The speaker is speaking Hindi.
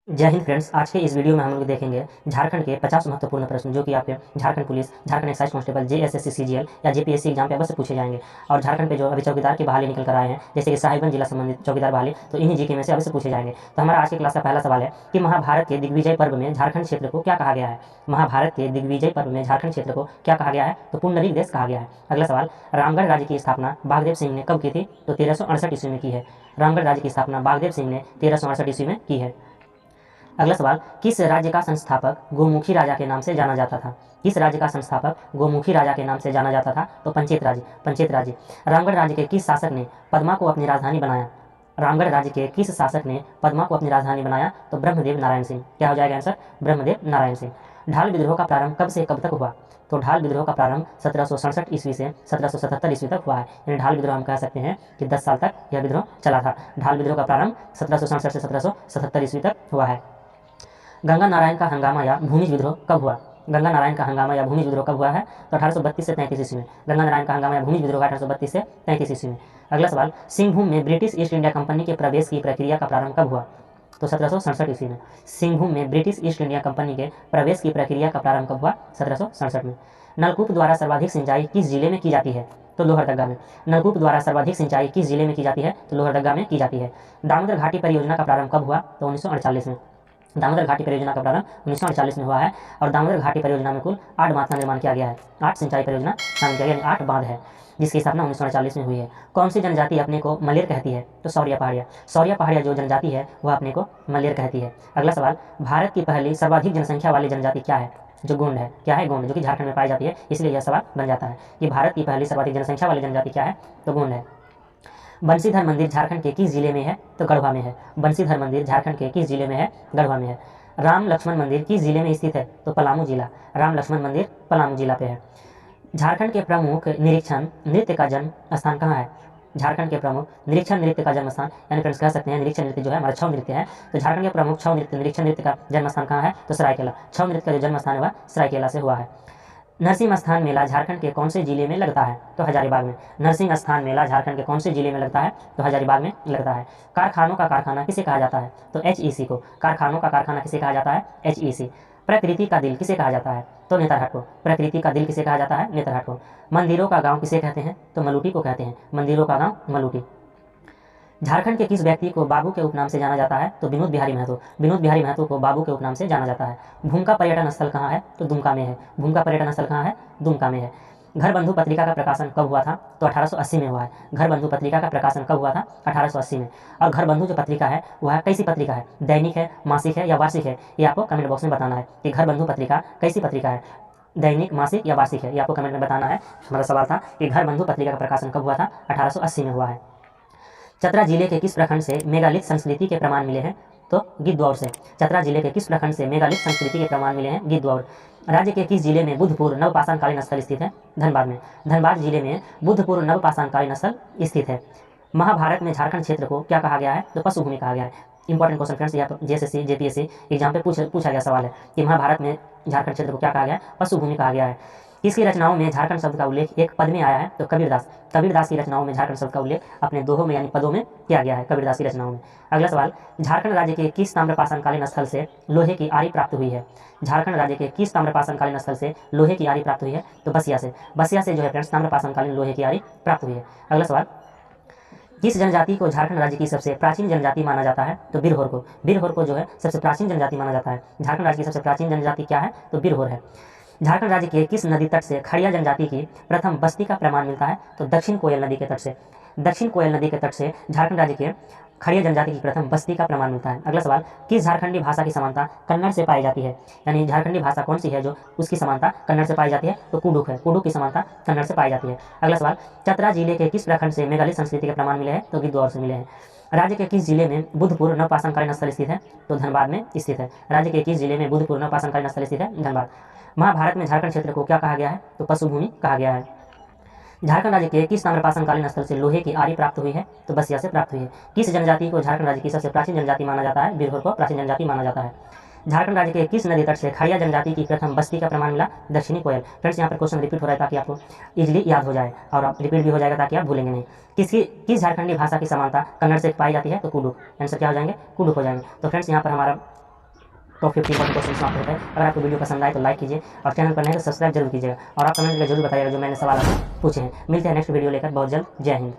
जय हिंद फ्रेंड्स। आज के इस वीडियो में हम लोग देखेंगे झारखंड के 50 महत्वपूर्ण प्रश्न जो कि आपके Jharkhand police, Jharkhand excise constable, JSSC, CGL या जेपीएससी एग्जाम पे अवश्य पूछे जाएंगे। और झारखंड पे जो अभी चौकीदार की बहाली निकल कर आए हैं, जैसे कि साहिबगंज जिला संबंधित चौकीदार बहाली, तो इन्हीं जीके में से अवश्य पूछे जाएंगे। तो हमारा आज की क्लास का पहला सवाल है कि महाभारत के दिग्विजय पर्व में झारखंड क्षेत्र को क्या कहा गया है। महाभारत के दिग्विजय पर्व में झारखंड क्षेत्र को क्या कहा गया है, तो पुंडरीक देश कहा गया है। अगला सवाल, रामगढ़ राज्य की स्थापना बागदेव सिंह ने कब की थी, तो 1368 ईस्वी में की है। रामगढ़ राज्य की स्थापना बागदेव सिंह ने 1368 ईस्वी में की है। अगला सवाल, किस राज्य का संस्थापक गोमुखी राजा के नाम से जाना जाता था। किस राज्य का संस्थापक गोमुखी राजा के नाम से जाना जाता था, तो पंचेत राज्य। पंचेत राज्य। रामगढ़ राज्य के किस शासक ने पद्मा को अपनी राजधानी बनाया। रामगढ़ राज्य के किस शासक ने पद्मा को अपनी राजधानी बनाया, तो ब्रह्मदेव नारायण सिंह। क्या हो जाएगा आंसर, ब्रह्मदेव नारायण सिंह। ढाल विद्रोह का प्रारंभ कब से कब तक हुआ, तो ढाल विद्रोह का प्रारंभ 1767 ईस्वी से 1777 ईस्वी तक हुआ है। यानी ढाल विद्रोह हम कह सकते हैं कि 10 साल तक यह विद्रोह चला था। ढाल विद्रोह का प्रारंभ 1767 से 1777 ईस्वी तक हुआ है। गंगा नारायण का हंगामा या भूमिज विद्रोह कब हुआ। गंगा नारायण का हंगामा या भूमिज विद्रोह कब हुआ है, तो 1832 से 33 ईस्वी में। गंगा नारायण का हंगामा या भूमिज विद्रोह 1832 से 33 ईस्वी में। अगला सवाल, सिंहभूम में ब्रिटिश ईस्ट इंडिया कंपनी के प्रवेश की प्रक्रिया का प्रारंभ कब हुआ, तो 1767 ईस्वी में। सिंहभूम में ब्रिटिश ईस्ट इंडिया कंपनी के प्रवेश की प्रक्रिया का प्रारंभ कब हुआ, 1767 में। नलकूप द्वारा सर्वाधिक सिंचाई किस जिले में की जाती है, तो लोहरदगा में। नलकूप द्वारा सर्वाधिक सिंचाई किस जिले में की जाती है, तो लोहरदगा में की जाती है। दामोदर घाटी परियोजना का प्रारंभ कब हुआ, तो 1948 में। दामोदर घाटी परियोजना का प्रारंभ 1948 में हुआ है। और दामोदर घाटी परियोजना में कुल 8 बांध का निर्माण किया गया है। 8 सिंचाई परियोजना शामिल किया गया, यानी 8 बांध है, जिसकी स्थापना 1948 में हुई है। कौन सी जनजाति अपने को मलेर कहती है, तो सौरिया पहाड़िया। सौरिया पहाड़िया जो जनजाति है वह अपने को मलेर कहती है। अगला सवाल, भारत की पहली सर्वाधिक जनसंख्या वाली जनजाति क्या है, जो गोंड है। क्या है, गोंड, जो कि झारखंड में पाई जाती है। इसलिए यह सवाल बन जाता है कि भारत की पहली सर्वाधिक जनसंख्या वाली जनजाति क्या है, तो गोंड है। बंसीधर मंदिर झारखंड के किस जिले में है, तो गढ़वा में है। बंसीधर मंदिर झारखंड के किस जिले में है, गढ़वा में है। राम लक्ष्मण मंदिर किस जिले में स्थित है, तो पलामू जिला। राम लक्ष्मण मंदिर पलामू जिला पे है। झारखंड के प्रमुख निरीक्षण नृत्य का जन्म स्थान कहाँ है। झारखंड के प्रमुख निरीक्षण नृत्य का जन्म स्थान, यानी फ्रेंड्स कह सकते हैं निरीक्षण नृत्य जो है हमारा छऊ नृत्य है, तो झारखंड के प्रमुख छऊ नृत्य निरीक्षण नृत्य का जन्म स्थान कहाँ है, तो सरायकेला। छऊ नृत्य का जो जन्म स्थान है वह सरायकेला से हुआ है। नरसिंह स्थान मेला झारखंड के कौन से जिले में लगता है, तो हजारीबाग में। नरसिंह स्थान मेला झारखंड के कौन से जिले में लगता है, तो हजारीबाग में लगता है। कारखानों का कारखाना किसे कहा जाता है, तो एचईसी को। कारखानों का कारखाना किसे कहा जाता है, एचईसी। प्रकृति का दिल किसे कहा जाता है, तो नेतरहाट को। प्रकृति का दिल किसे कहा जाता है, नेतरहाट को। मंदिरों का गांव किसे कहते हैं, तो मलूटी को कहते हैं। मंदिरों का गांव मलूटी। झारखंड के किस व्यक्ति को बाबू के उपनाम से जाना जाता है, तो विनोद बिहारी महतो। विनोद बिहारी महतो को बाबू के उपनाम से जाना जाता है। भूमका पर्यटन स्थल कहाँ है, तो दुमका में है। भूमका पर्यटन स्थल कहाँ है, दुमका में है। घर बंधु पत्रिका का प्रकाशन कब हुआ था, तो 1880 में हुआ है। घर बंधु पत्रिका का प्रकाशन कब हुआ था, 1880 में। और घर बंधु जो पत्रिका है वह कैसी पत्रिका है, दैनिक है, मासिक है या वार्षिक है, ये आपको कमेंट बॉक्स में बताना है कि घर बंधु पत्रिका कैसी पत्रिका है, दैनिक, मासिक या वार्षिक है, ये आपको कमेंट में बताना है। हमारा सवाल था कि घर बंधु पत्रिका का प्रकाशन कब हुआ था, 1880 में हुआ है। चतरा जिले के किस प्रखंड से मेगालिथ संस्कृति के प्रमाण मिले हैं, तो गिद्धौर से। चतरा जिले के किस प्रखंड से मेगालिथ संस्कृति के प्रमाण मिले हैं, गिद्धौर। राज्य के किस जिले में बुद्धपूर्व नवपाषाणकालीन स्थल स्थित है, धनबाद में। धनबाद जिले में बुद्धपूर्व नवपाषाणकालीन स्थल स्थित है। महाभारत में झारखंड क्षेत्र को क्या कहा गया है, तो पशुभूमि कहा गया है। इंपॉर्टेंट क्वेश्चन फ्रेंड्स, यहाँ पर जेएसएससी जेपीएससी एग्जाम पे पूछा गया सवाल है कि महाभारत में झारखंड क्षेत्र को क्या कहा गया है, पशुभूमि कहा गया है। किसकी रचनाओं में झारखंड शब्द का उल्लेख एक पद में आया है, तो कबीरदास। कबीरदास की रचनाओं में झारखंड शब्द का उल्लेख अपने दोहों में यानी पदों में किया गया है, कबीरदास की रचनाओं में। अगला सवाल, झारखंड राज्य के किस ताम्रपाषाणकालीन स्थल से लोहे की आरी प्राप्त हुई है। झारखंड राज्य के किस ताम्रपाषाणकालीन स्थल से लोहे की आरी प्राप्त हुई है, तो बसिया से। बसिया से जो है फ्रेंड्स ताम्रपाषाणकालीन लोहे की आरी प्राप्त हुई है। अगला सवाल, किस जनजाति को झारखंड राज्य की सबसे प्राचीन जनजाति माना जाता है, तो बिरहोर को। बिरहोर को जो है सबसे प्राचीन जनजाति माना जाता है। झारखंड राज्य की सबसे प्राचीन जनजाति क्या है, तो बिरहोर है। झारखंड राज्य के किस नदी तट से खड़िया जनजाति की प्रथम बस्ती का प्रमाण मिलता है, तो दक्षिण कोयल नदी के तट से। दक्षिण कोयल नदी के तट से झारखंड राज्य के खड़िया जनजाति की प्रथम बस्ती का प्रमाण मिलता है। अगला सवाल, किस झारखंडी भाषा की समानता कन्नड़ से पाई जाती है, यानी झारखंडी भाषा कौन सी है जो उसकी समानता कन्नड़ से पाई जाती है, तो कुडुक है। कुडुक की समानता कन्नड़ से पाई जाती है। अगला सवाल, चतरा जिले के किस प्रखंड से मेगालिथ संस्कृति के प्रमाण मिले हैं, तो गिद्धौर से मिले हैं। राज्य के किस जिले में बुद्धपूर्व नवपाषाणकालीन स्थल स्थित है, तो धनबाद में स्थित है। राज्य के किस जिले में बुद्धपूर्व नवपाषाणकालीन स्थल स्थित है, धनबाद। महाभारत में झारखंड क्षेत्र को क्या कहा गया है, तो पशुभूमि कहा गया है। झारखंड राज्य के किस ताम्रपाषाणकालीन स्थल से लोहे की आरी प्राप्त हुई है, तो बसिया से प्राप्त हुई है। किस जनजाति को झारखंड राज्य की सबसे प्राचीन जनजाति माना जाता है, बिरहोर को प्राचीन जनजाति माना जाता है। झारखंड राज्य के किस नदी तट से खड़िया जनजाति की प्रथम बस्ती का प्रमाण मिला, दक्षिणी कोयल। फ्रेंड्स यहाँ पर क्वेश्चन रिपीट हो रहा है ताकि आपको इजीली याद हो जाए और आप रिपीट भी हो जाएगा ताकि आप भूलेंगे नहीं। किस झारखंडी भाषा की समानता कन्नड़ से पाई जाती है, तो कुडुक। आंसर क्या हो जाएंगे, कुडुक हो जाएंगे। तो फ्रेंड्स यहाँ पर हमारा टॉप 50 इंपॉर्टेंट क्वेश्चन समाप्त होता है। अगर आपको वीडियो पसंद आए तो लाइक कीजिए और चैनल पर नए तो सब्सक्राइब जरूर कीजिएगा और आप कमेंट करके जरूर बताइएगा जो मैंने सवाल आपसे पूछे हैं। मिलते हैं नेक्स्ट वीडियो लेकर बहुत जल्द। जय हिंद।